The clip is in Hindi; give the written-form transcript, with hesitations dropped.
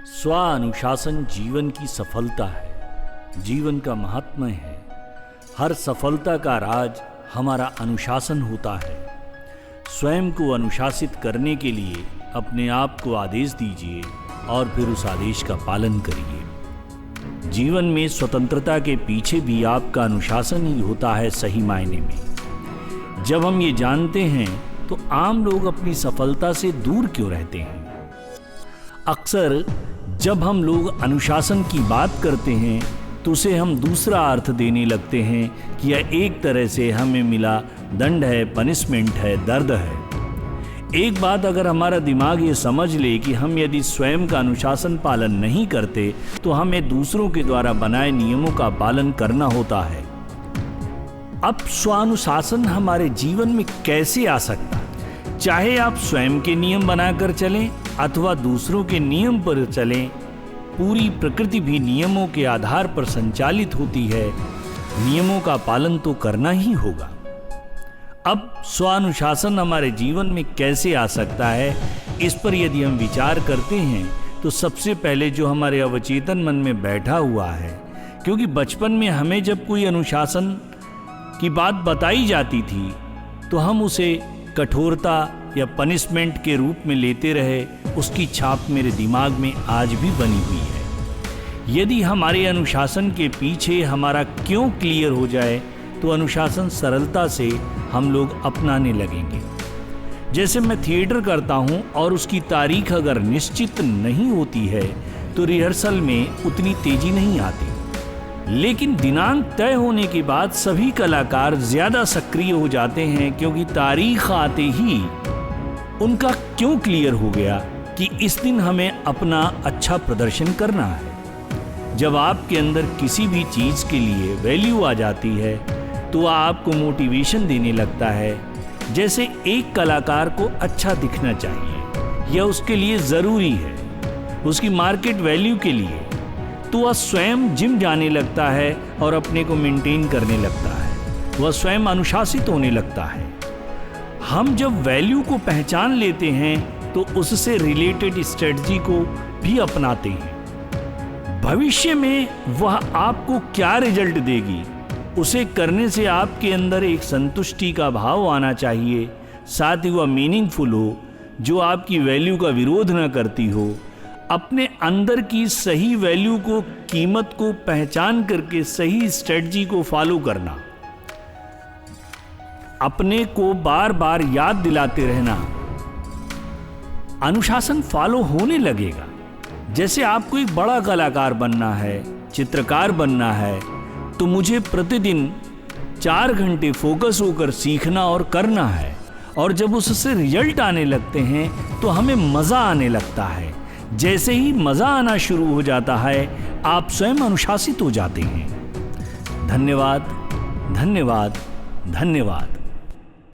स्वानुशासन जीवन की सफलता है, जीवन का महात्म्य है। हर सफलता का राज हमारा अनुशासन होता है। स्वयं को अनुशासित करने के लिए अपने आप को आदेश दीजिए और फिर उस आदेश का पालन करिए। जीवन में स्वतंत्रता के पीछे भी आपका अनुशासन ही होता है सही मायने में। जब हम ये जानते हैं तो आम लोग अपनी सफलता से दूर क्यों रहते हैं? अक्सर जब हम लोग अनुशासन की बात करते हैं तो उसे हम दूसरा अर्थ देने लगते हैं कि यह एक तरह से हमें मिला दंड है, पनिशमेंट है, दर्द है। एक बात अगर हमारा दिमाग ये समझ ले कि हम यदि स्वयं का अनुशासन पालन नहीं करते तो हमें दूसरों के द्वारा बनाए नियमों का पालन करना होता है। अब स्वानुशासन हमारे जीवन में कैसे आ सकता है? चाहे आप स्वयं के नियम बनाकर चलें अथवा दूसरों के नियम पर चलें, पूरी प्रकृति भी नियमों के आधार पर संचालित होती है। नियमों का पालन तो करना ही होगा। अब स्वानुशासन हमारे जीवन में कैसे आ सकता है, इस पर यदि हम विचार करते हैं तो सबसे पहले जो हमारे अवचेतन मन में बैठा हुआ है, क्योंकि बचपन में हमें जब कोई अनुशासन की बात बताई जाती थी तो हम उसे कठोरता या पनिशमेंट के रूप में लेते रहे। उसकी छाप मेरे दिमाग में आज भी बनी हुई है। यदि हमारे अनुशासन के पीछे हमारा क्यों क्लियर हो जाए तो अनुशासन सरलता से हम लोग अपनाने लगेंगे। जैसे मैं थिएटर करता हूँ और उसकी तारीख अगर निश्चित नहीं होती है तो रिहर्सल में उतनी तेजी नहीं आती, लेकिन दिनांक तय होने के बाद सभी कलाकार ज्यादा सक्रिय हो जाते हैं, क्योंकि तारीख आते ही उनका क्यों क्लियर हो गया कि इस दिन हमें अपना अच्छा प्रदर्शन करना है। जब आपके अंदर किसी भी चीज के लिए वैल्यू आ जाती है तो आपको मोटिवेशन देने लगता है। जैसे एक कलाकार को अच्छा दिखना चाहिए, यह उसके लिए जरूरी है, उसकी मार्केट वैल्यू के लिए, तो वह स्वयं जिम जाने लगता है और अपने को मेंटेन करने लगता है। वह स्वयं अनुशासित होने लगता है। हम जब वैल्यू को पहचान लेते हैं तो उससे रिलेटेड स्ट्रेटजी को भी अपनाते हैं। भविष्य में वह आपको क्या रिजल्ट देगी, उसे करने से आपके अंदर एक संतुष्टि का भाव आना चाहिए। साथ ही वह मीनिंगफुल हो, जो आपकी वैल्यू का विरोध न करती हो। अपने अंदर की सही वैल्यू को, कीमत को पहचान करके सही स्ट्रेटजी को फॉलो करना, अपने को बार बार याद दिलाते रहना, अनुशासन फॉलो होने लगेगा। जैसे आपको एक बड़ा कलाकार बनना है, चित्रकार बनना है, तो मुझे प्रतिदिन 4 घंटे फोकस होकर सीखना और करना है। और जब उससे रिजल्ट आने लगते हैं तो हमें मजा आने लगता है। जैसे ही मजा आना शुरू हो जाता है आप स्वयं अनुशासित हो जाते हैं। धन्यवाद, धन्यवाद, धन्यवाद।